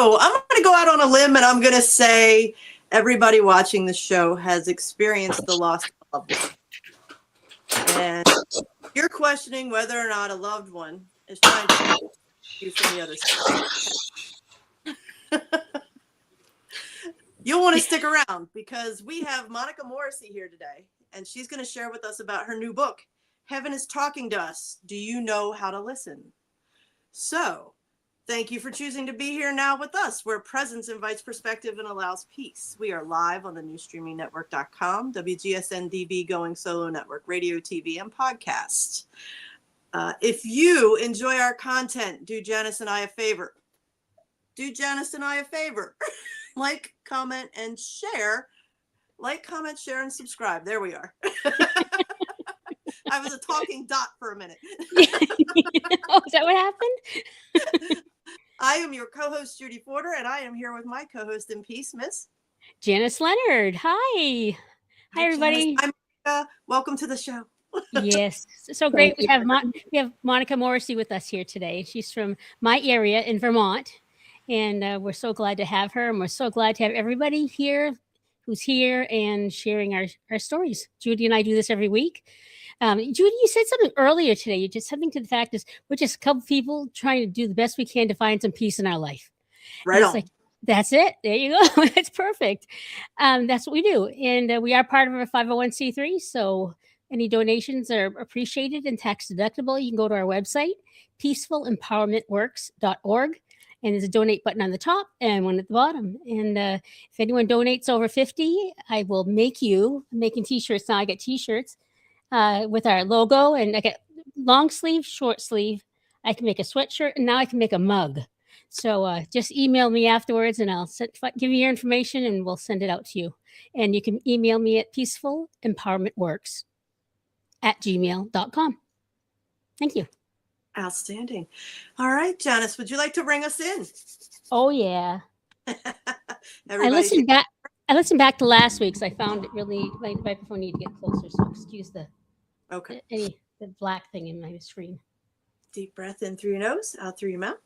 So I'm going to go out on a limb and I'm going to say everybody watching the show has experienced the loss of a loved one. And you're questioning whether or not a loved one is trying to you from the other side. You'll want to stick around because we have Monica Morrissey here today, and she's going to share with us about her new book, Heaven is Talking to Us. Do you know how to listen? So thank you for choosing to be here now with us, where presence invites perspective and allows peace. We are live on the newstreamingnetwork.com, WGSN-DB, Going Solo Network, radio, TV, and podcast. If you enjoy our content, do Janice and I a favor. Do Janice and I a favor. Like, comment, and share. Like, comment, share, and subscribe. There we are. I was a talking dot for a minute. Oh, is that what happened? I am your co-host, Judy Porter, and I am here with my co-host in peace, Miss Janice Leonard. Hi. Hi, everybody. Janice. I'm welcome to the show. Yes, so great. We have Monica Morrissey with us here today. She's from my area in Vermont, and we're so glad to have her, and we're so glad to have everybody here who's here and sharing our stories. Judy and I do this every week. Judy, you said something earlier today. You just something to the fact is we're just a couple people trying to do the best we can to find some peace in our life. Right on. Like, that's it. There you go. That's perfect. That's what we do. And we are part of a 501c3. So any donations are appreciated and tax deductible. You can go to our website, peacefulempowermentworks.org. And there's a donate button on the top and one at the bottom. And if anyone donates over 50, I will I'm making t-shirts now. I get t-shirts with our logo, and I get long sleeve, short sleeve. I can make a sweatshirt, and now I can make a mug. So just email me afterwards, and I'll give you your information, and we'll send it out to you. And you can email me at peacefulempowermentworks@gmail.com. Thank you. Outstanding. All right, Janice, would you like to bring us in? Oh, yeah. I listened back to last week's. I found it really, my microphone needed to get closer, so excuse the black thing in my screen. Deep breath in through your nose, out through your mouth.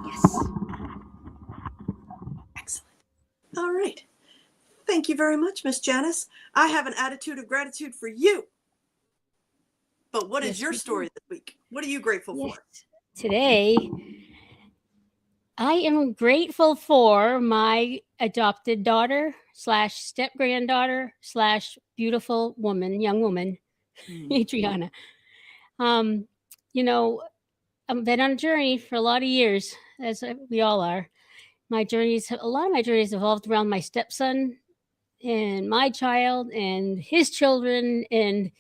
Yes. Excellent. All right. Thank you very much, Miss Janice. I have an attitude of gratitude for you. But what is your story this week? What are you grateful for? Today, I am grateful for my adopted daughter / step-granddaughter / beautiful young woman, Adriana. I've been on a journey for a lot of years, as we all are. A lot of my journeys evolved around my stepson and my child and his children. And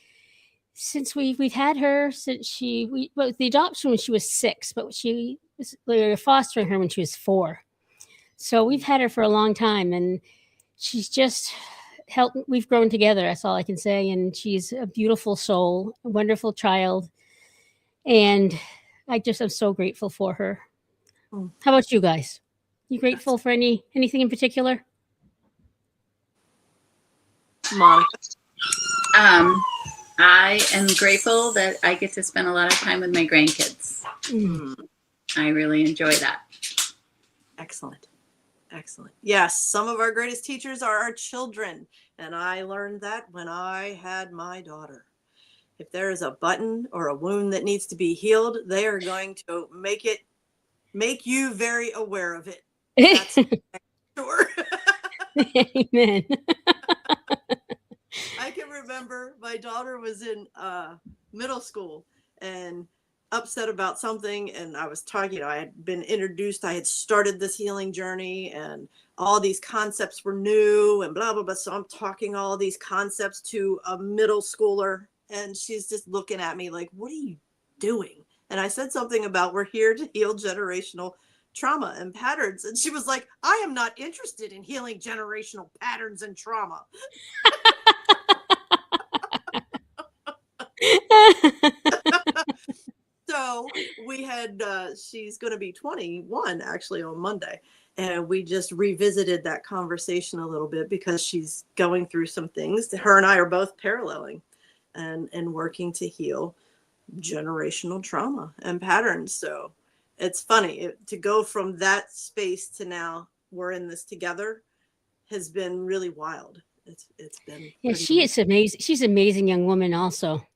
since we've had her since the adoption when she was 6, but we were fostering her when she was 4. So we've had her for a long time, and she's just helped. We've grown together. That's all I can say. And she's a beautiful soul, a wonderful child. And I'm so grateful for her. How about you guys? You grateful for anything in particular? Monica? I am grateful that I get to spend a lot of time with my grandkids. I really enjoy that. Excellent. Excellent. Yes, some of our greatest teachers are our children. And I learned that when I had my daughter. If there is a button or a wound that needs to be healed, they are going to make you very aware of it. That's sure. Amen. I can remember my daughter was in middle school and upset about something. And I was talking, I had been introduced, I had started this healing journey and all these concepts were new and blah, blah, blah. So I'm talking all these concepts to a middle schooler. And she's just looking at me like, what are you doing? And I said something about we're here to heal generational trauma and patterns. And she was like, I am not interested in healing generational patterns and trauma. So we had, she's going to be 21 actually on Monday. And we just revisited that conversation a little bit because she's going through some things. Her and I are both paralleling and working to heal generational trauma and patterns. So it's funny to go from that space to now we're in this together has been really wild. It's been. Yeah, she is amazing. She's an amazing young woman also.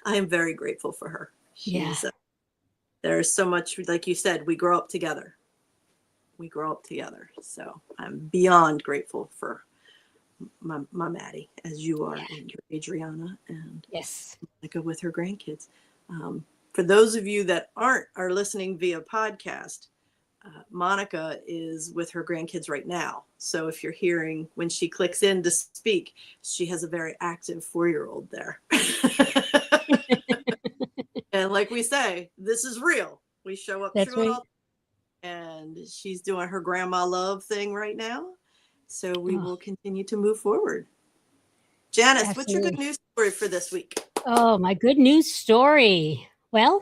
I am very grateful for her. Yeah. There's so much, like you said, we grow up together. So I'm beyond grateful for my Maddie, as you are, and your Adriana, and yes, Monica with her grandkids. For those of you that are listening via podcast, Monica is with her grandkids right now. So if you're hearing when she clicks in to speak, she has a very active 4-year-old there. And like we say, this is real. We show up that's true right. all, and she's doing her grandma love thing right now. So we will continue to move forward. Janice, What's your good news story for this week? Oh, my good news story. Well,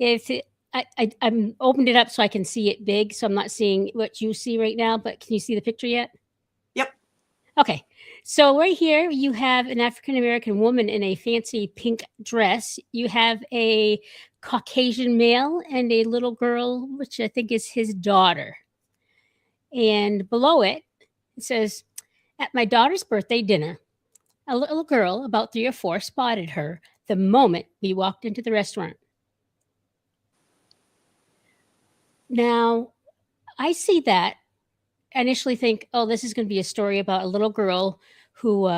I'm opened it up so I can see it big. So I'm not seeing what you see right now, but can you see the picture yet? Yep. Okay. So right here, you have an African-American woman in a fancy pink dress. You have a Caucasian male and a little girl, which I think is his daughter. And below it, it says, at my daughter's birthday dinner, a little girl, about 3 or 4, spotted her the moment we walked into the restaurant. Now, I see that. I initially think, oh, this is going to be a story about a little girl who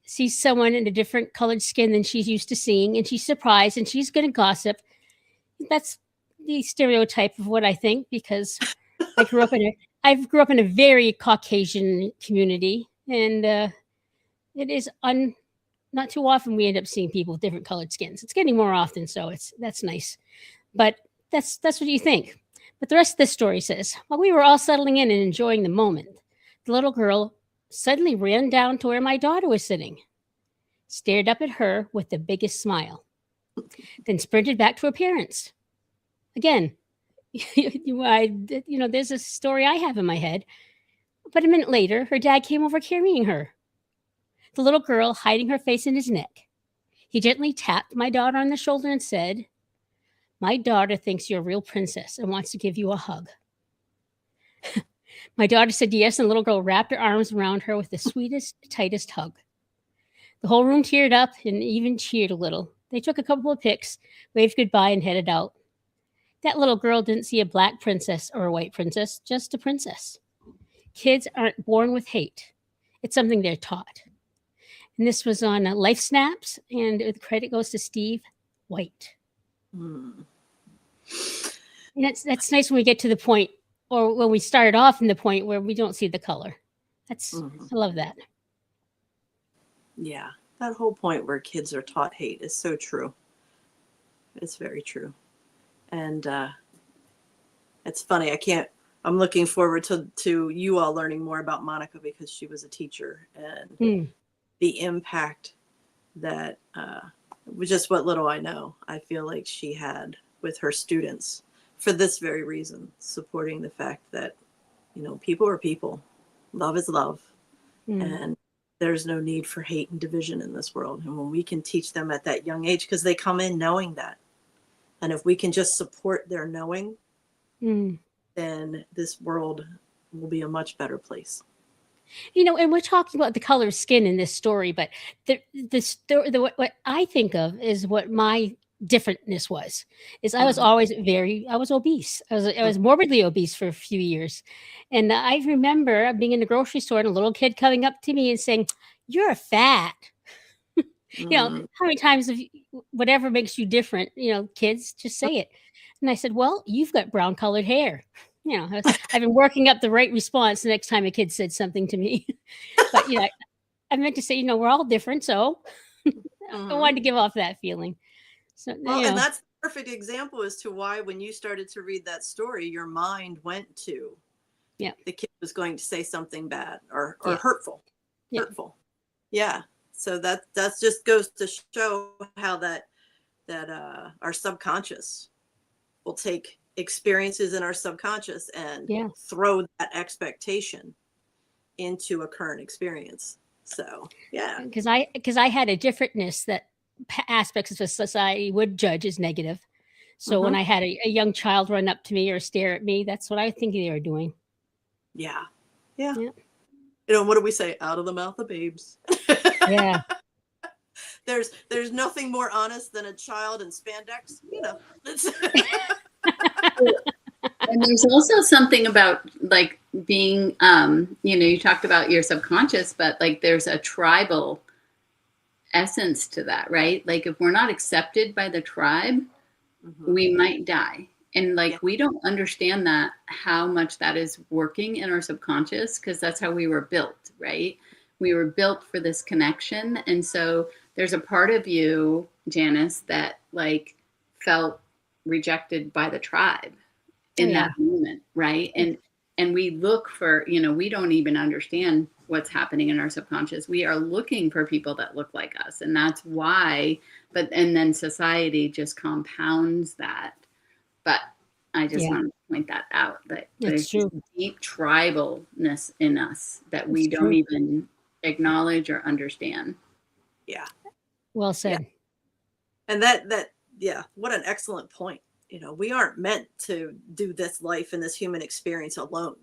sees someone in a different colored skin than she's used to seeing, and she's surprised, and she's going to gossip. That's the stereotype of what I think, because I grew up in a very Caucasian community, and it is not too often we end up seeing people with different colored skins. It's getting more often, so that's nice. But that's what you think. But the rest of the story says, while we were all settling in and enjoying the moment, the little girl suddenly ran down to where my daughter was sitting, stared up at her with the biggest smile, then sprinted back to her parents. Again, there's a story I have in my head. But a minute later, her dad came over carrying her, the little girl hiding her face in his neck. He gently tapped my daughter on the shoulder and said, my daughter thinks you're a real princess and wants to give you a hug. My daughter said yes, and the little girl wrapped her arms around her with the sweetest, tightest hug. The whole room teared up and even cheered a little. They took a couple of pics, waved goodbye, and headed out. That little girl didn't see a black princess or a white princess, just a princess. Kids aren't born with hate. It's something they're taught. And this was on Life Snaps, and the credit goes to Steve White. And that's nice when we get to the point, or when we start off in the point where we don't see the color. I love that. Yeah, that whole point where kids are taught hate is so true. It's very true. And it's funny. I'm looking forward to you all learning more about Monica, because she was a teacher, and the impact that just what little I know, I feel like she had with her students for this very reason, supporting the fact that, people are people, love is love, and there's no need for hate and division in this world. And when we can teach them at that young age, because they come in knowing that, and if we can just support their knowing, then this world will be a much better place. And we're talking about the color of skin in this story, but what I think of is what my differentness was. I was always I was obese. I was morbidly obese for a few years. And I remember being in the grocery store and a little kid coming up to me and saying, "You're fat." How many times whatever makes you different, kids just say it. And I said, well, you've got brown colored hair. I've been working up the right response the next time a kid said something to me. But, I meant to say, we're all different. So I wanted to give off that feeling. So, and that's the perfect example as to why, when you started to read that story, your mind went to the kid was going to say something bad or hurtful. Yeah. Hurtful. Yeah. So that's just goes to show how that our subconscious will take experiences in our subconscious and throw that expectation into a current experience. So yeah, because I had a differentness that aspects of society would judge as negative. So when I had a young child run up to me or stare at me, that's what I think they were doing. Yeah. You know, what do we say? Out of the mouth of babes. Yeah. There's nothing more honest than a child in spandex. You know. And there's also something about like being, you know, you talked about your subconscious, but like there's a tribal essence to that, right? Like if we're not accepted by the tribe, we might die. And like we don't understand that, how much that is working in our subconscious, because that's how we were built, right? We were built for this connection. And so there's a part of you, Janice, that like felt rejected by the tribe in that moment, right? And we look for, you know, we don't even understand what's happening in our subconscious. We are looking for people that look like us. And that's why, and then society just compounds that. But I just want to point that out, that there's deep tribalness in us that we don't even acknowledge or understand. Yeah. Well said. Yeah. And that, what an excellent point. You know, we aren't meant to do this life and this human experience alone.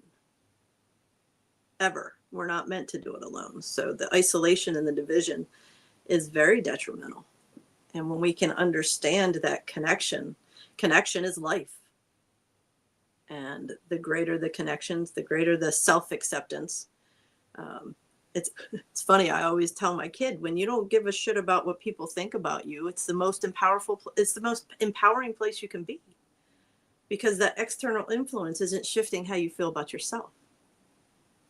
Ever. We're not meant to do it alone. So the isolation and the division is very detrimental. And when we can understand that connection is life. And the greater the connections, the greater the self-acceptance. It's funny. I always tell my kid, when you don't give a shit about what people think about you, it's the most empowering place you can be, because that external influence isn't shifting how you feel about yourself.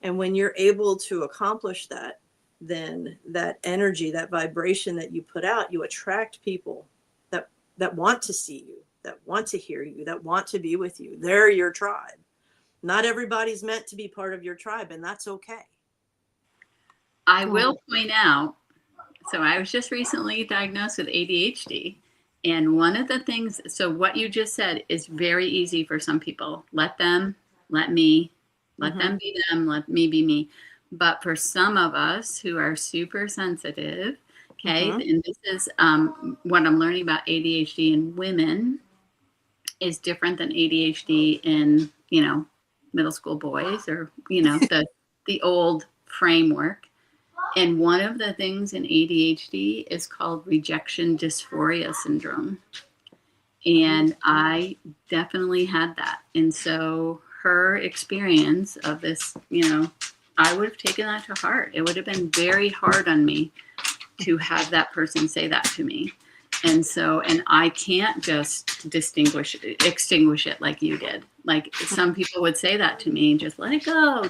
And when you're able to accomplish that, then that energy, that vibration that you put out, you attract people that want to see you, that want to hear you, that want to be with you. They're your tribe. Not everybody's meant to be part of your tribe, and that's okay. I will point out, so I was just recently diagnosed with ADHD. And one of the things, so what you just said is very easy for some people. Let them be them, let me be me. But for some of us who are super sensitive, okay, and this is what I'm learning about ADHD in women is different than ADHD in, you know, middle school boys, or, you know, the old framework. And one of the things in ADHD is called rejection dysphoria syndrome. And I definitely had that. And so her experience of this, you know, I would have taken that to heart. It would have been very hard on me to have that person say that to me. And so, and I can't just extinguish it like you did. Like some people would say that to me, just let it go,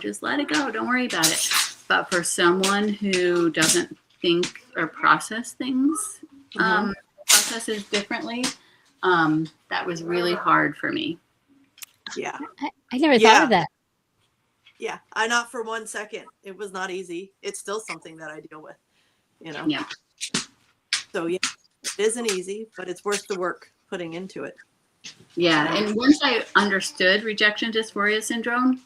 don't worry about it. But for someone who doesn't think or process things, processes differently, that was really hard for me. Yeah. I never thought of that. Yeah. I not for 1 second. It was not easy. It's still something that I deal with, you know? Yeah. So yeah, it isn't easy, but it's worth the work putting into it. Yeah. And once I understood rejection dysphoria syndrome,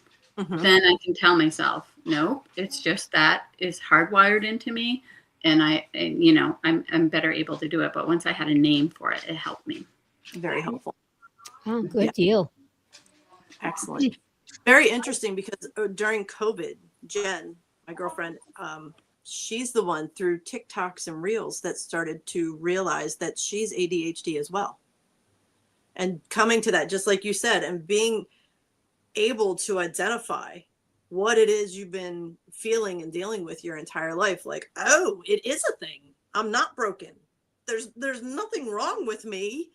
then I can tell myself, no, it's just that is hardwired into me. And I'm better able to do it. But once I had a name for it, it helped me. Very helpful. Oh, good deal. Excellent. Very interesting, because during COVID, Jen, my girlfriend, she's the one through TikToks and Reels that started to realize that she's ADHD as well. And coming to that, just like you said, and being able to identify what it is you've been feeling and dealing with your entire life. Like, oh, it is a thing. I'm not broken. There's nothing wrong with me.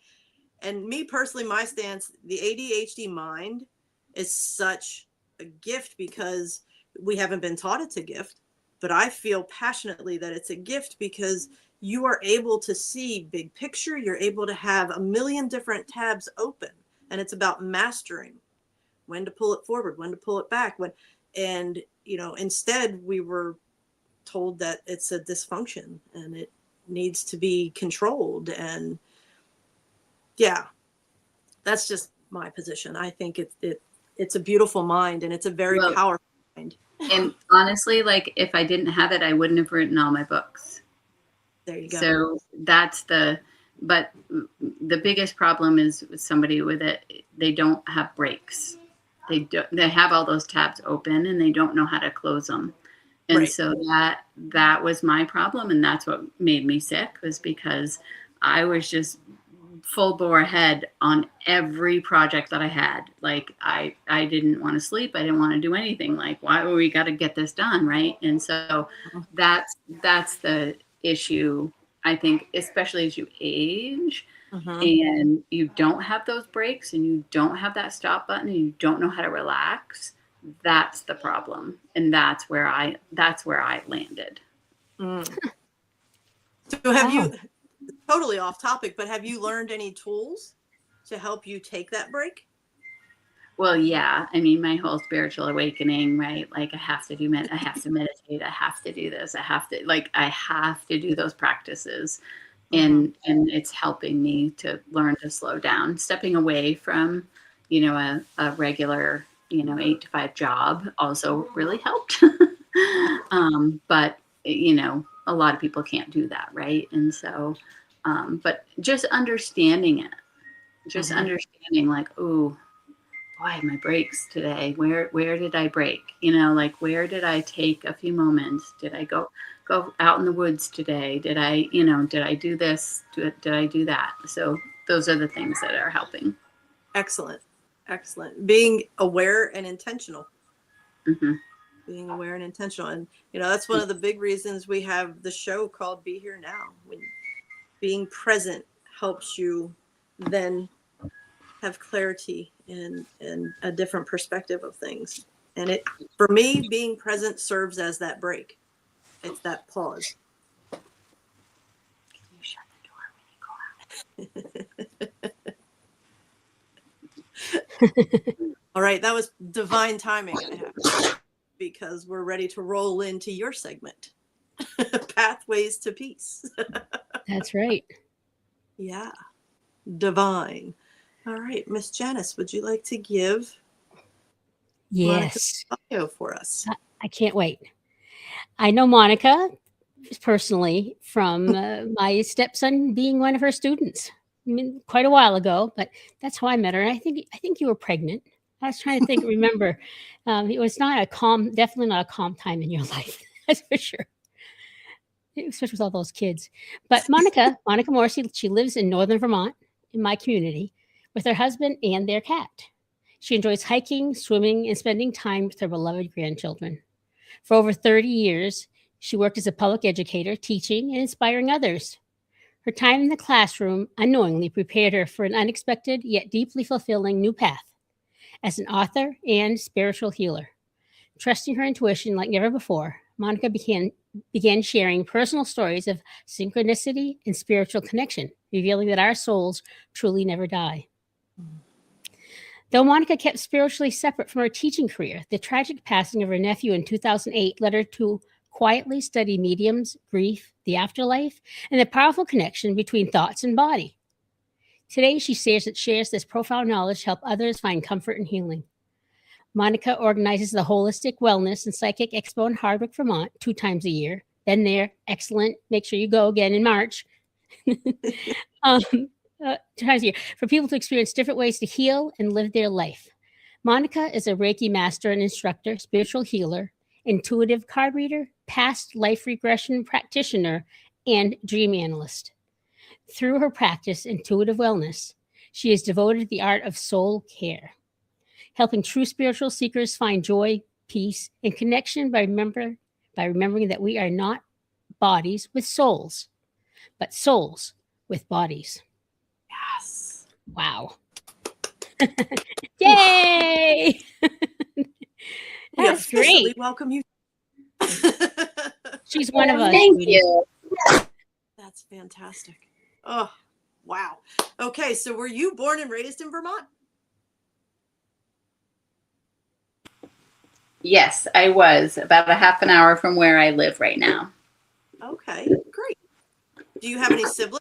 And me personally, my stance, the ADHD mind is such a gift, because we haven't been taught it's a gift, but I feel passionately that it's a gift, because you are able to see big picture. You're able to have a million different tabs open, and it's about mastering when to pull it forward, when to pull it back, and, you know, instead we were told that it's a dysfunction and it needs to be controlled. And yeah, that's just my position. I think it's a beautiful mind, and it's a very powerful mind. And honestly, like, if I didn't have it, I wouldn't have written all my books. There you go. So but the biggest problem is with somebody with it, they don't have breaks. They have all those tabs open and they don't know how to close them. And Right. so that was my problem. And that's what made me sick, was because I was just full bore ahead on every project that I had. Like I didn't want to sleep. I didn't want to do anything. Like, why were we got to get this done? Right. And so that's the issue, I think, especially as you age and you don't have those breaks and you don't have that stop button and you don't know how to relax. That's the problem. And that's where I landed. So have you, totally off topic, but have you learned any tools to help you take that break? Well, yeah. I mean, my whole spiritual awakening, right? Like I have to meditate. I have to do this. I have to do those practices. And it's helping me to learn to slow down. Stepping away from, a regular, 8 to 5 job also really helped. But, a lot of people can't do that. Right. And so, but just understanding it, understanding like, oh, boy, my breaks today, where did I break? Like, where did I take a few moments? Did I go out in the woods today? Did I do this? Did I do that? So those are the things that are helping. Excellent. Being aware and intentional. Being aware and intentional. And, that's one of the big reasons we have the show called Be Here Now. When being present helps you then have clarity and a different perspective of things. And for me, being present serves as that break. It's that pause. Can you shut the door when you go out? All right, that was divine timing, I have, because we're ready to roll into your segment, Pathways to Peace. That's right. Yeah, divine. All right, Miss Janice, would you like to give Yes. Monica's bio for us? I can't wait. I know Monica personally from my stepson being one of her students. I mean, quite a while ago, but that's how I met her. And I think you were pregnant. I was trying to remember. It was definitely not a calm time in your life. That's for sure. Especially with all those kids. But Monica Morrissey, she lives in northern Vermont in my community with her husband and their cat. She enjoys hiking, swimming, and spending time with her beloved grandchildren. For over 30 years, she worked as a public educator, teaching and inspiring others. Her time in the classroom unknowingly prepared her for an unexpected yet deeply fulfilling new path as an author and spiritual healer. Trusting her intuition like never before, Monica began sharing personal stories of synchronicity and spiritual connection, revealing that our souls truly never die. Though Monica kept spiritually separate from her teaching career, the tragic passing of her nephew in 2008 led her to quietly study mediums, grief, the afterlife, and the powerful connection between thoughts and body. Today, she shares this profound knowledge to help others find comfort and healing. Monica organizes the Holistic Wellness and Psychic Expo in Hardwick, Vermont, 2 times a year. Been there. Excellent. Make sure you go again in March. 2 times a year for people to experience different ways to heal and live their life. Monica is a Reiki Master and instructor, spiritual healer, intuitive card reader, past life regression practitioner, and dream analyst. Through her practice, Intuitive Wellness, she is devoted to the art of soul care, helping true spiritual seekers find joy, peace, and connection by remembering that we are not bodies with souls, but souls with bodies. Yes. Wow. Yay! That's great. Welcome you. She's one of us. Thank you. That's fantastic. Oh, wow. Okay, so were you born and raised in Vermont? Yes, I was about a half an hour from where I live right now. Okay, great. Do you have any siblings?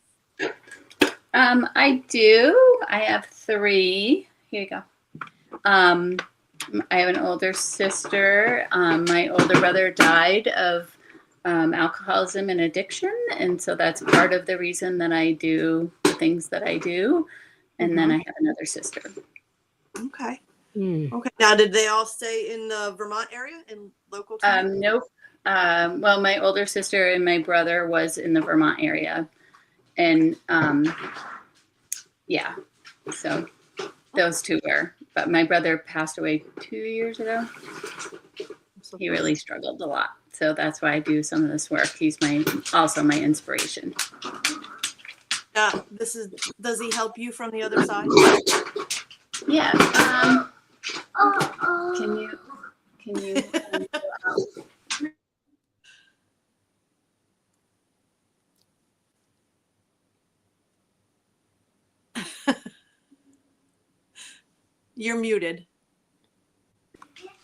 I do. I have 3. Here you go. I have an older sister. My older brother died of alcoholism and addiction, and so that's part of the reason that I do the things that I do. And then I have another sister. Okay. Mm. Okay. Now, did they all stay in the Vermont area, in local to you? Nope. Well, my older sister and my brother was in the Vermont area, and yeah, so those 2 were. But my brother passed away 2 years ago. He really struggled a lot, so that's why I do some of this work. He's also my inspiration. Does he help you from the other side? Yeah. Can you? You're muted.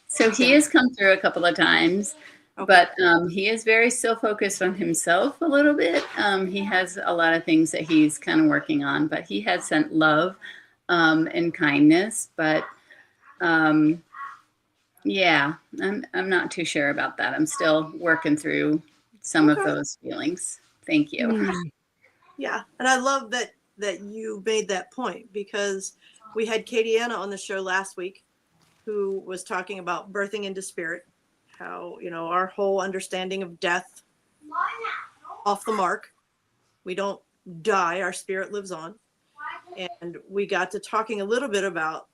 So he has come through a couple of times, Okay. but he is very still focused on himself a little bit. He has a lot of things that he's kind of working on, but he has sent love and kindness. But yeah, I'm not too sure about that. I'm still working through some of those feelings. Thank you. Mm. Yeah, and I love that you made that point, because we had Katie Anna on the show last week, who was talking about birthing into spirit, how, our whole understanding of death off the mark. We don't die, our spirit lives on. And we got to talking a little bit about,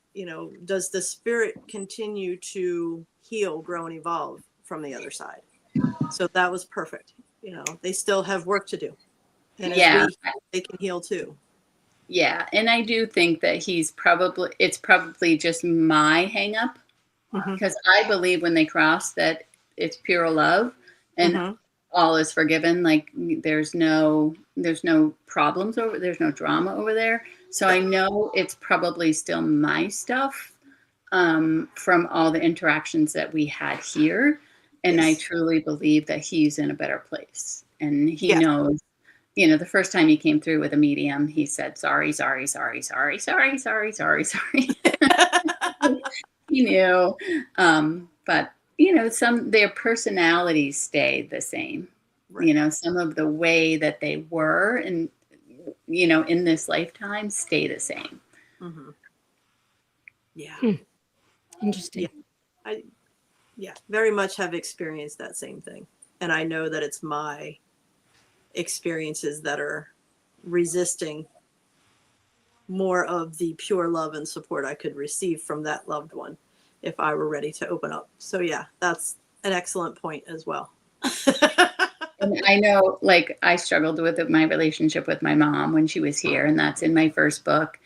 does the spirit continue to heal, grow, and evolve from the other side? So that was perfect. They still have work to do. And as they can heal too. Yeah, and I do think that it's probably just my hang up, because I believe when they cross that it's pure love and all is forgiven. Like there's no problems there's no drama over there. So I know it's probably still my stuff from all the interactions that we had here. And I truly believe that he's in a better place, and he knows. The first time he came through with a medium, he said, sorry. He knew. But, their personalities stay the same. Right. Some of the way that they were and, in this lifetime stay the same. Mm-hmm. Yeah. Interesting. Yeah. I very much have experienced that same thing. And I know that it's my experiences that are resisting more of the pure love and support I could receive from that loved one if I were ready to open up. So yeah, that's an excellent point as well. And I know, like, I struggled with my relationship with my mom when she was here, and that's in my first book.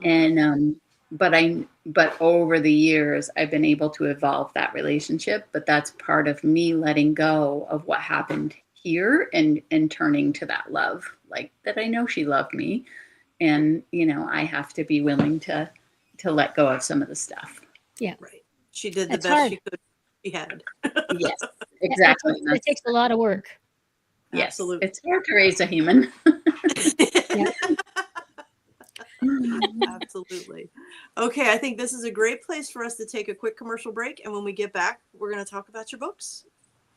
And but over the years I've been able to evolve that relationship, but that's part of me letting go of what happened here and turning to that love, like that I know she loved me, and I have to be willing to let go of some of the stuff. Yeah, right. She did That's the best hard. she could. She had. Yes, exactly. It takes a lot of work. Yes, absolutely. it's hard to raise a human. Absolutely. Okay, I think this is a great place for us to take a quick commercial break, and when we get back, we're going to talk about your books.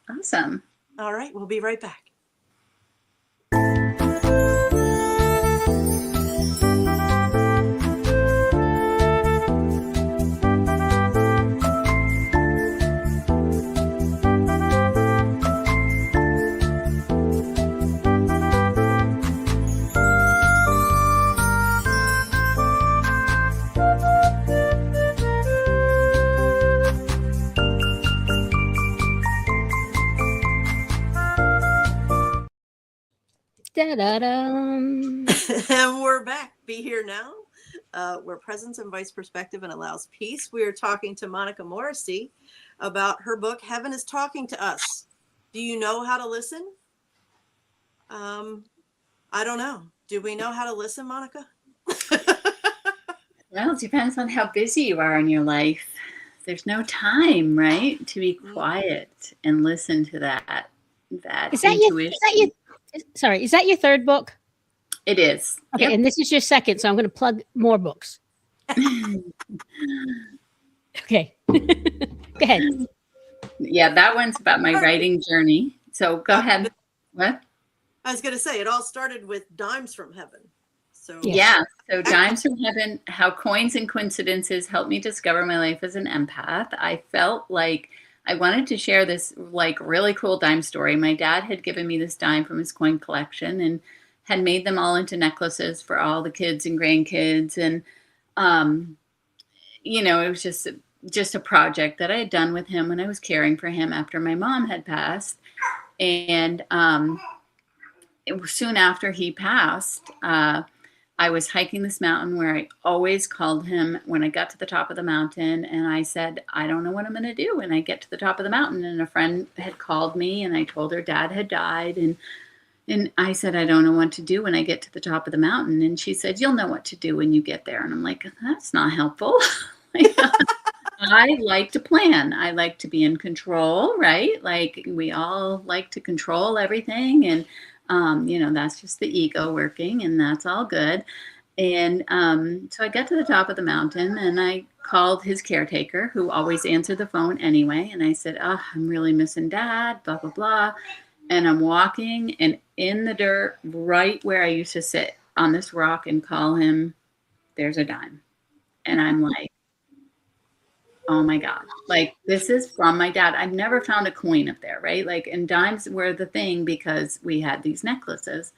Awesome. All right, we'll be right back. Da-da-dum. And we're back. Be here now. Where presence invites perspective and allows peace. We are talking to Monica Morrissey about her book, Heaven is Talking to Us. Do you know how to listen? I don't know. Do we know how to listen, Monica? Well, it depends on how busy you are in your life. there's no time, right, to be quiet and listen to that intuition. Is that your third book? It is. Okay, Yep. and this is your second, so I'm going to plug more books. Okay. Go ahead. Yeah, that one's about my writing journey. So go ahead. What? I was going to say, it all started with Dimes from Heaven. So Yeah. So Dimes from Heaven, how coins and coincidences helped me discover my life as an empath. I felt like I wanted to share this like really cool dime story. My dad had given me this dime from his coin collection and had made them all into necklaces for all the kids and grandkids. And, it was just a project that I had done with him when I was caring for him after my mom had passed. And soon after he passed, I was hiking this mountain where I always called him when I got to the top of the mountain, and I said, I don't know what I'm going to do when I get to the top of the mountain. And a friend had called me, and I told her dad had died. And I said, I don't know what to do when I get to the top of the mountain. And she said, you'll know what to do when you get there. And I'm like, that's not helpful. I like to plan. I like to be in control, right? Like we all like to control everything. And that's just the ego working, and that's all good. And so I got to the top of the mountain, and I called his caretaker, who always answered the phone anyway. And I said, I'm really missing Dad, blah, blah, blah. And I'm walking, and in the dirt, right where I used to sit on this rock and call him, there's a dime. And I'm like, oh my God, like this is from my dad. I've never found a coin up there, right? Like, and dimes were the thing because we had these necklaces.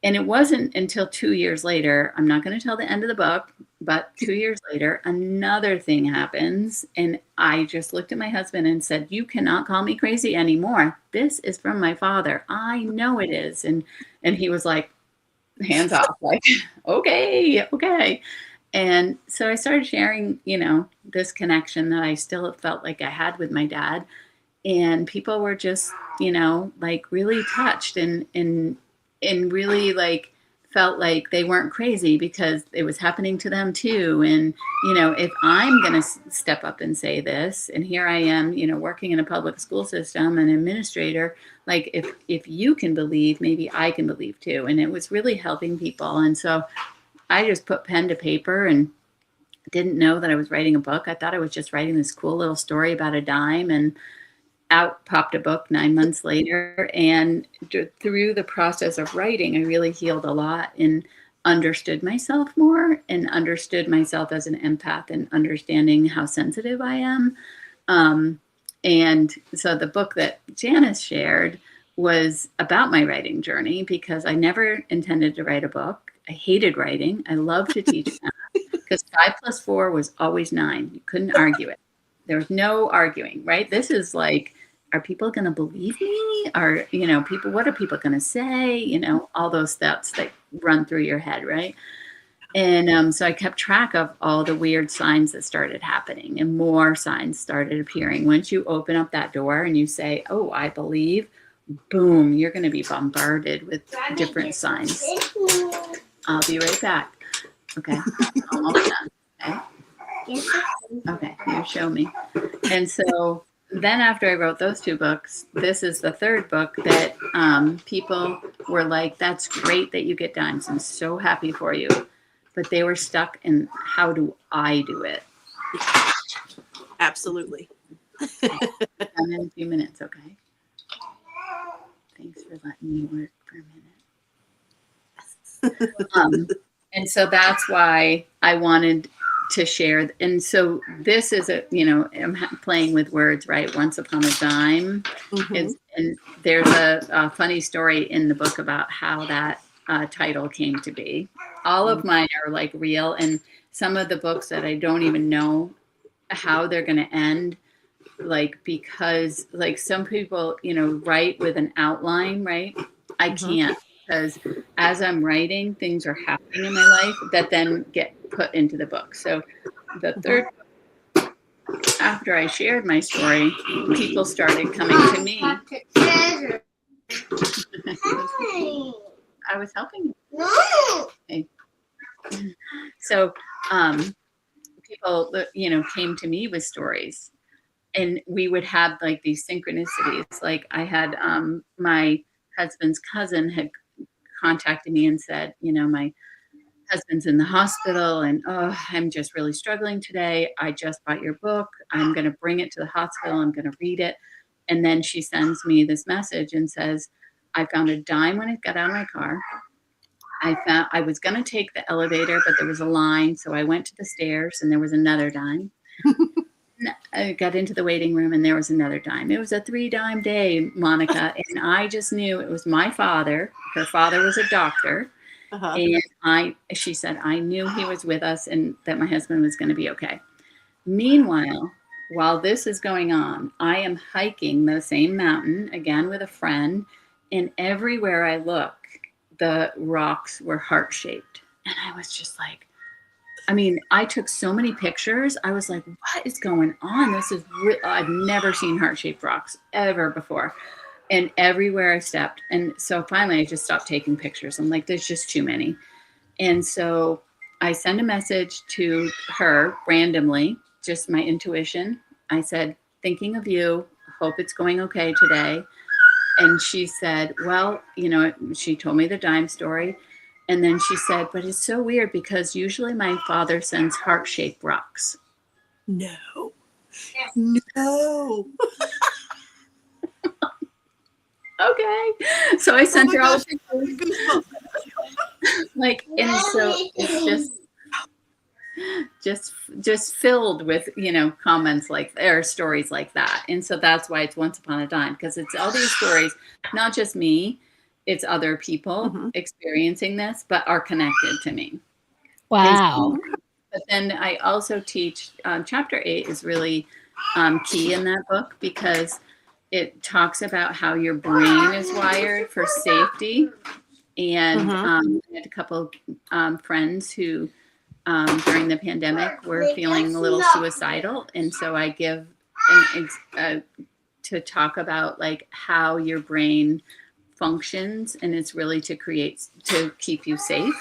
And it wasn't until 2 years later, I'm not going to tell the end of the book, but 2 years later, another thing happens. And I just looked at my husband and said, you cannot call me crazy anymore. This is from my father. I know it is. And he was like, hands off, like, okay. And so I started sharing, this connection that I still felt like I had with my dad. And people were just, like really touched and really like felt like they weren't crazy because it was happening to them too. And, if I'm going to step up and say this, and here I am, working in a public school system, an administrator, like if you can believe, maybe I can believe too. And it was really helping people. And so I just put pen to paper and didn't know that I was writing a book. I thought I was just writing this cool little story about a dime, and out popped a book 9 months later. And through the process of writing, I really healed a lot and understood myself more and understood myself as an empath and understanding how sensitive I am. And so the book that Janice shared was about my writing journey because I never intended to write a book. I hated writing. I love to teach math because 5 + 4 was always 9. You couldn't argue it. There was no arguing, right? This is like, are people going to believe me? Or, people, what are people going to say? All those thoughts that run through your head, right? And so I kept track of all the weird signs that started happening, and more signs started appearing. Once you open up that door and you say, oh, I believe, boom, you're going to be bombarded with different signs. I'll be right back. Okay. Almost done. Okay. You show me. And so then after I wrote those 2 books, this is the third book that people were like, that's great that you get dimes. I'm so happy for you. But they were stuck in, how do I do it? Absolutely. Done in a few minutes, okay? Thanks for letting me work for a minute. And so that's why I wanted to share. And so this is I'm playing with words, right? Once upon a dime. Mm-hmm. And there's a funny story in the book about how that title came to be. All of mine are like real, and some of the books that I don't even know how they're going to end, like, because like some people, write with an outline, right? I can't, because as I'm writing, things are happening in my life that then get put into the book. So the third book, after I shared my story, people started coming to me. I was helping you. No. Okay. So people that, you know, came to me with stories, and we would have like these synchronicities. Like I had my husband's cousin had contacted me and said, you know, my husband's in the hospital and oh, I'm just really struggling today. I just bought your book. I'm going to bring it to the hospital. I'm going to read it. And then she sends me this message and says, I found a dime when I got out of my car. I was going to take the elevator, but there was a line. So I went to the stairs and there was another dime. I got into the waiting room and there was another dime. It was a 3-dime day, Monica. And I just knew it was my father. Her father was a doctor. And she said, I knew he was with us and that my husband was going to be okay. Meanwhile, while this is going on, I am hiking the same mountain again with a friend. And everywhere I look, the rocks were heart-shaped. And I was just like, I mean, I took so many pictures. I was like, what is going on? This is I've never seen heart-shaped rocks ever before. And everywhere I stepped. And so finally I just stopped taking pictures. I'm like, there's just too many. And so I sent a message to her randomly, just my intuition. I said, thinking of you, hope it's going okay today. And she said, well, you know, she told me the dime story. And then she said, but it's so weird because usually my father sends heart-shaped rocks. No. No. Okay. So I sent her all the pictures. Like, and so it's just filled with, you know, comments like, or stories like that. And so that's why it's Once Upon a Dime, because it's all these stories, not just me, it's other people experiencing this, but are connected to me. Wow. But then I also teach, chapter 8 is really key in that book because it talks about how your brain is wired for safety. And I had a couple friends who during the pandemic were feeling a little suicidal. And so I give to talk about like how your brain functions, and it's really to keep you safe.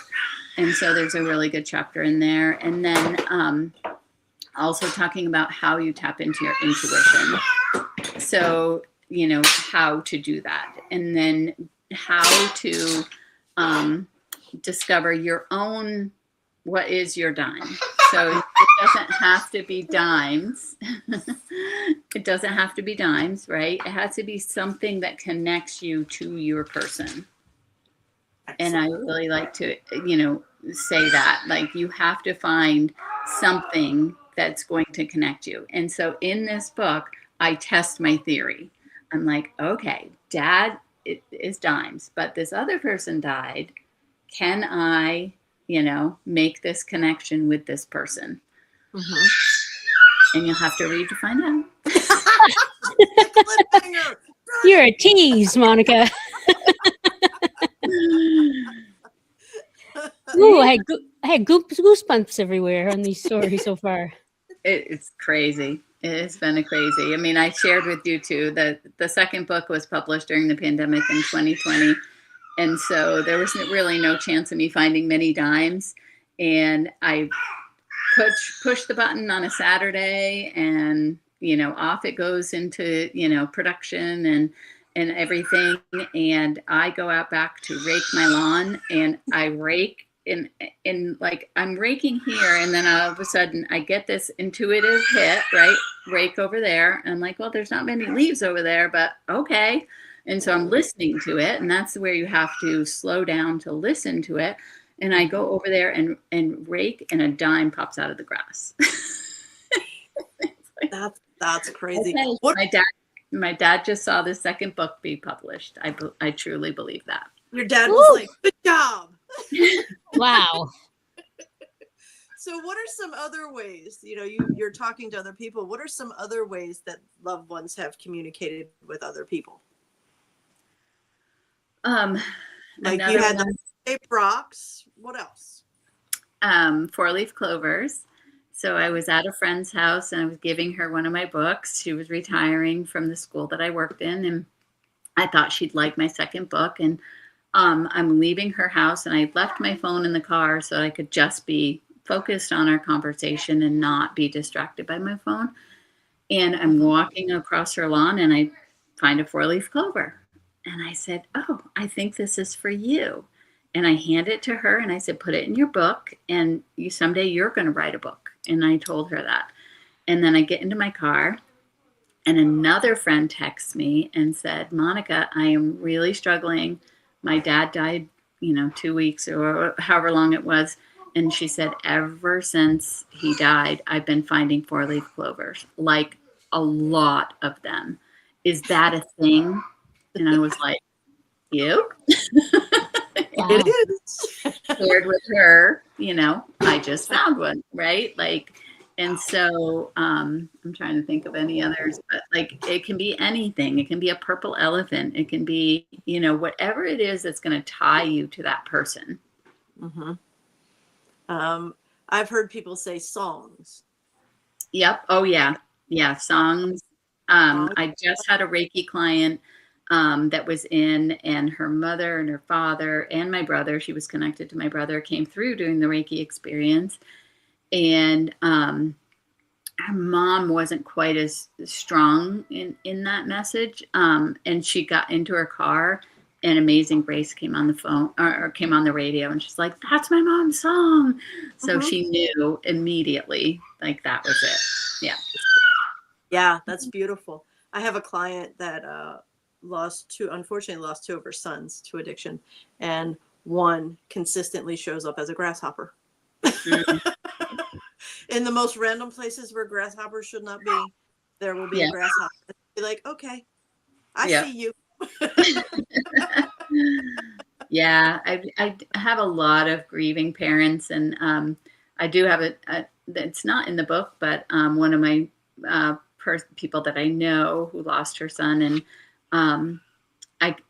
And so there's a really good chapter in there. And then also talking about how you tap into your intuition. So, you know, how to do that. And then how to discover your own, what is your dime? So it doesn't have to be dimes. It doesn't have to be dimes, right? It has to be something that connects you to your person. Excellent. And I really like to, you know, say that, like, you have to find something that's going to connect you. And so in this book, I test my theory. I'm like, okay, Dad is dimes, but this other person died. Can I, you know, make this connection with this person? And you'll have to read to find out. You're a tease, Monica. Ooh, I had goosebumps everywhere on these stories so far. It's crazy. It's been crazy. I mean, I shared with you too that the second book was published during the pandemic in 2020. And so there was really no chance of me finding many dimes. And I push the button on a Saturday and, you know, off it goes into, you know, production and everything. And I go out back to rake my lawn, and I rake in like I'm raking here, and then all of a sudden I get this intuitive hit, right? Rake over there. And I'm like, well, there's not many leaves over there, but okay. And so I'm listening to it, and that's where you have to slow down to listen to it. And I go over there and rake, and a dime pops out of the grass. That's crazy. Okay. What? My dad just saw the second book be published. I truly believe that. Your dad was like, good job. Wow. So what are some other ways, you know, you're talking to other people. What are some other ways that loved ones have communicated with other people? Like you had the shaped rocks. What else? 4-leaf clovers. So I was at a friend's house and I was giving her one of my books. She was retiring from the school that I worked in, and I thought she'd like my second book. And I'm leaving her house, and I left my phone in the car so I could just be focused on our conversation and not be distracted by my phone. And I'm walking across her lawn and I find a 4-leaf clover. And I said, oh, I think this is for you. And I hand it to her and I said, put it in your book and someday you're going to write a book. And I told her that. And then I get into my car and another friend texts me and said, Monica, I am really struggling. My dad died, 2 weeks or however long it was. And she said, ever since he died, I've been finding 4-leaf clovers, like a lot of them. Is that a thing? And I was like, you? Wow. It is. Shared with her, I just found one, right? And so I'm trying to think of any others, but it can be anything. It can be a purple elephant. It can be, whatever it is that's going to tie you to that person. Mm-hmm. I've heard people say songs. Yep. Oh yeah. Yeah. Songs. I just had a Reiki client that was in, and her mother and her father and my brother, she was connected to my brother, came through doing the Reiki experience. And her mom wasn't quite as strong in that message. And she got into her car and Amazing Grace came on the phone or came on the radio, and she's like, that's my mom's song. So she knew immediately, that was it. Yeah. Yeah, that's beautiful. I have a client that unfortunately lost 2 of her sons to addiction, and one consistently shows up as a grasshopper. In the most random places where grasshoppers should not be, there will be a grasshopper. Be like, okay, I see you. Yeah, I have a lot of grieving parents, and I do have it's not in the book, but one of my people that I know who lost her son, and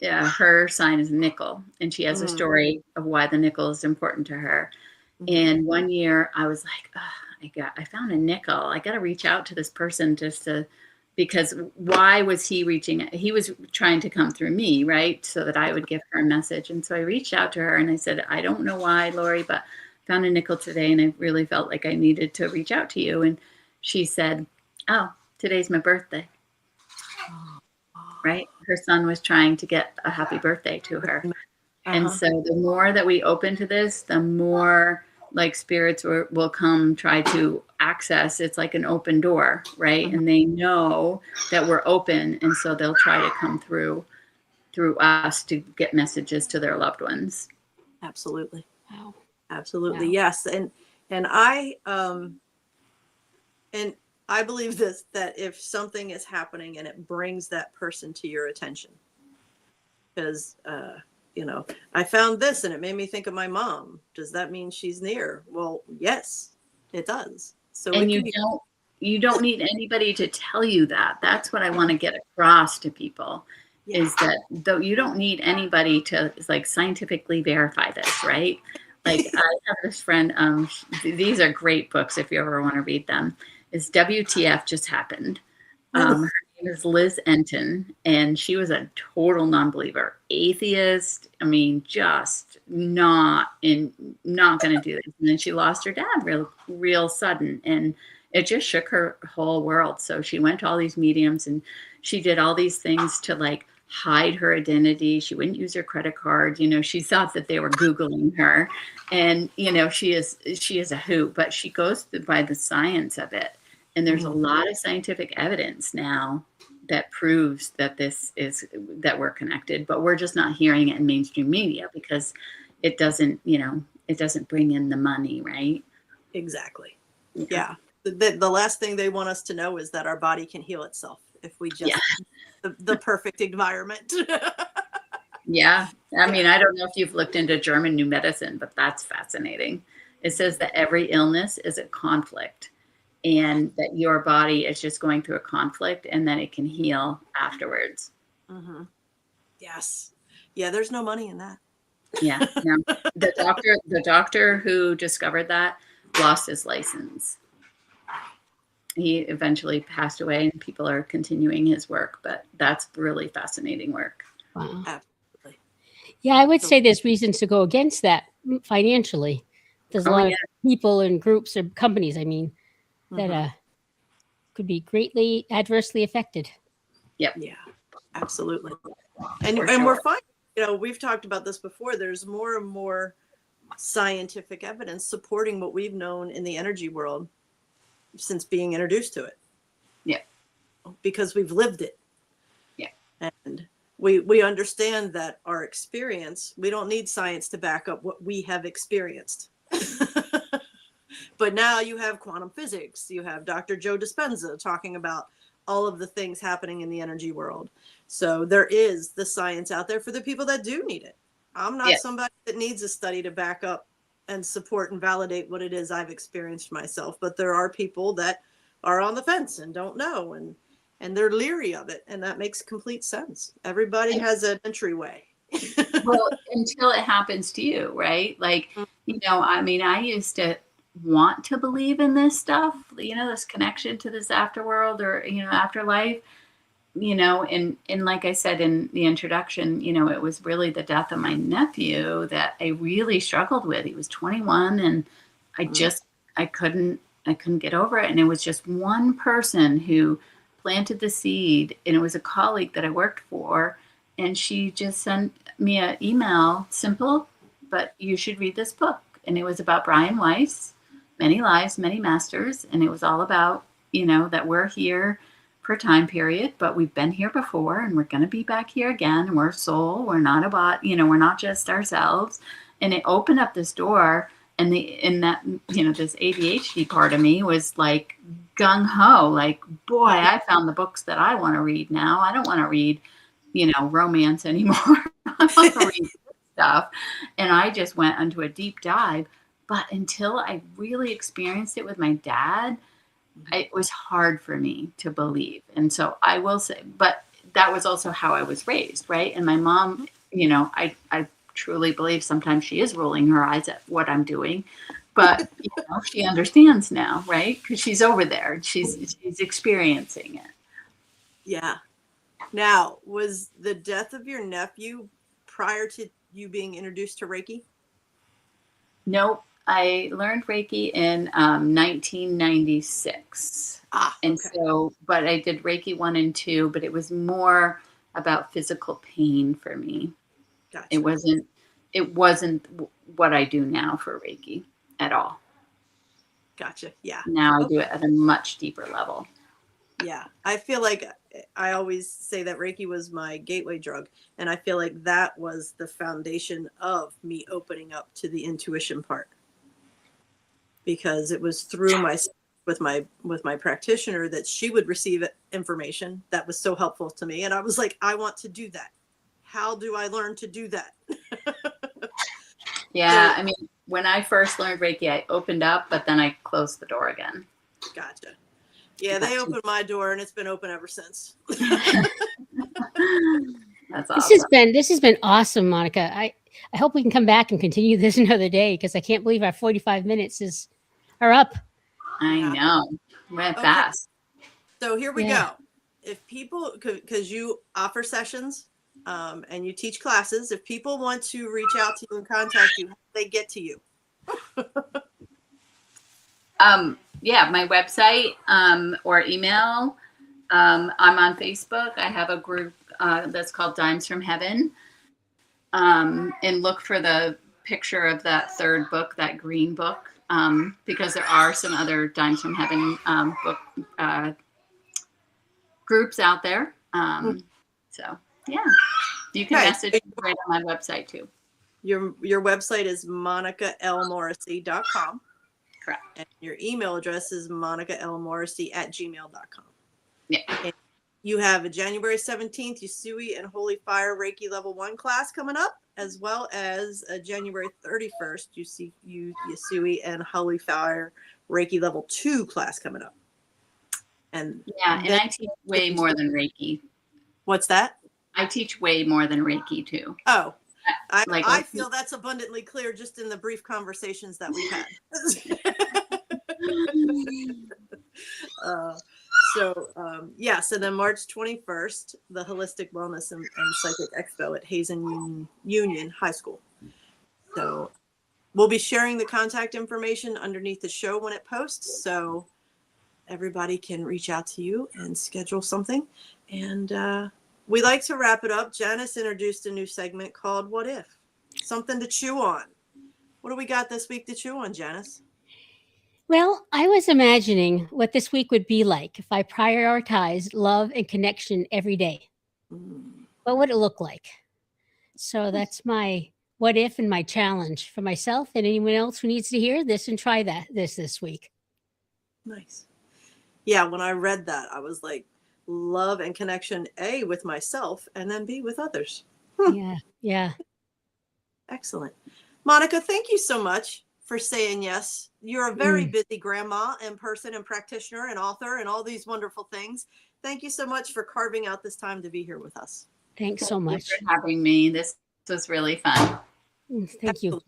her sign is nickel, and she has a story of why the nickel is important to her. And one year I was like, I found a nickel. I got to reach out to this person because why was he reaching? He was trying to come through me, right? So that I would give her a message. And so I reached out to her and I said, I don't know why, Lori, but I found a nickel today and I really felt like I needed to reach out to you. And she said, oh, today's my birthday. Right? Her son was trying to get a happy birthday to her. And so the more that we open to this, the more spirits will come try to access. It's like an open door, right? And they know that we're open. And so they'll try to come through us to get messages to their loved ones. Absolutely. Wow. Absolutely. Wow. Yes. And I believe this, that if something is happening and it brings that person to your attention, because, I found this and it made me think of my mom. Does that mean she's near? Well, yes, it does. So and you don't need anybody to tell you that. That's what I want to get across to people, is that though you don't need anybody to scientifically verify this, right? I have this friend, these are great books if you ever want to read them. Is WTF Just Happened. Her name is Liz Enton, and she was a total non-believer, atheist. I mean, just not going to do this. And then she lost her dad real sudden, and it just shook her whole world. So she went to all these mediums, and she did all these things to hide her identity. She wouldn't use her credit card. She thought that they were Googling her, and she is a hoot, but she goes by the science of it. And there's a lot of scientific evidence now that proves that that we're connected, but we're just not hearing it in mainstream media because it doesn't bring in the money, right? Exactly. Yeah. The last thing they want us to know is that our body can heal itself if we just the perfect environment. Yeah. I mean, I don't know if you've looked into German new medicine, but that's fascinating. It says that every illness is a conflict, and that your body is just going through a conflict and then it can heal afterwards. Yes. Yeah. There's no money in that. Yeah. No. The doctor who discovered that lost his license. He eventually passed away and people are continuing his work, but that's really fascinating work. Wow. Absolutely. Yeah, I would say there's reasons to go against that financially. there's a lot of people and groups or companies, I mean, that could be greatly adversely affected. Yep. Yeah, absolutely. And For and sure. we're finding, we've talked about this before. There's more and more scientific evidence supporting what we've known in the energy world since being introduced to it. Yeah. Because we've lived it. Yeah. And we understand that our experience, we don't need science to back up what we have experienced. But now you have quantum physics, you have Dr. Joe Dispenza talking about all of the things happening in the energy world. So there is the science out there for the people that do need it. I'm not somebody that needs a study to back up and support and validate what it is I've experienced myself. But there are people that are on the fence and don't know, and they're leery of it. And that makes complete sense. Everybody has an entryway. Well, until it happens to you, right? Like, I mean, I used to want to believe in this stuff, this connection to this afterworld or, afterlife, and like I said in the introduction, it was really the death of my nephew that I really struggled with. He was 21 and I couldn't get over it. And it was just one person who planted the seed, and it was a colleague that I worked for. And she just sent me an email, simple, but you should read this book. And it was about Brian Weiss, Many Lives, Many Masters. And it was all about, that we're here for a time period, but we've been here before and we're going to be back here again. And we're a soul. We're not a bot, we're not just ourselves. And it opened up this door. And this ADHD part of me was like gung ho, like, boy, I found the books that I want to read now. I don't want to read, romance anymore. I want to read stuff. And I just went into a deep dive. But until I really experienced it with my dad, it was hard for me to believe. And so I will say, but that was also how I was raised, right? And my mom, I truly believe sometimes she is rolling her eyes at what I'm doing, but she understands now, right? Because she's over there. She's experiencing it. Yeah. Now, was the death of your nephew prior to you being introduced to Reiki? Nope. I learned Reiki in 1996. And so, but I did Reiki 1 and 2, but it was more about physical pain for me. Gotcha. It wasn't what I do now for Reiki at all. Gotcha. Yeah. Now I do it at a much deeper level. Yeah. I feel like I always say that Reiki was my gateway drug. And I feel like that was the foundation of me opening up to the intuition part. Because it was through with my practitioner that she would receive information that was so helpful to me. And I was like, I want to do that. How do I learn to do that? Yeah. I mean, when I first learned Reiki, I opened up, but then I closed the door again. Gotcha. Yeah. They opened my door and it's been open ever since. That's awesome. This has been awesome, Monica. I hope we can come back and continue this another day, because I can't believe our 45 minutes are up. I know. Went fast. So here we go. If people, because you offer sessions and you teach classes, if people want to reach out to you and contact you, how do they get to you? Yeah, my website or email. I'm on Facebook. I have a group that's called Dimes from Heaven. And look for the picture of that third book, that green book, because there are some other Dimes from Heaven book groups out there. So yeah, you can message me right on my website too. Your website is monicalmorrissey.com. Correct. And your email address is monicalmorrissey@gmail.com. Yeah. And you have a January 17th Yusui and Holy Fire Reiki Level 1 class coming up, as well as a January 31st Yusui and Holy Fire Reiki Level 2 class coming up. And and I teach way more than Reiki. What's that? I teach way more than Reiki too. Oh, I feel that's abundantly clear just in the brief conversations that we've had. Yes, and then March 21st, the Holistic Wellness and Psychic Expo at Hazen Union High School. So We'll be sharing the contact information underneath the show when it posts, so everybody can reach out to you and schedule something. And we like to wrap it up. Janice introduced a new segment called What If? Something to chew on. What do we got this week to chew on, Janice? Well, I was imagining what this week would be like if I prioritized love and connection every day. What would it look like? So that's my what if and my challenge for myself and anyone else who needs to hear this and try this week. Nice. Yeah, when I read that, I was like, love and connection, A, with myself, and then B, with others. Yeah. Excellent. Monica, thank you so much for saying yes. You're a very busy grandma and person and practitioner and author and all these wonderful things. Thank you so much for carving out this time to be here with us. Thanks so much. Thank you for having me. This was really fun. Thank you.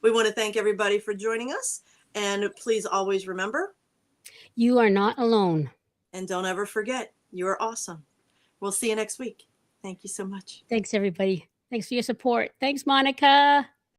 We want to thank everybody for joining us. And please always remember, you are not alone. And don't ever forget, you're awesome. We'll see you next week. Thank you so much. Thanks, everybody. Thanks for your support. Thanks, Monica.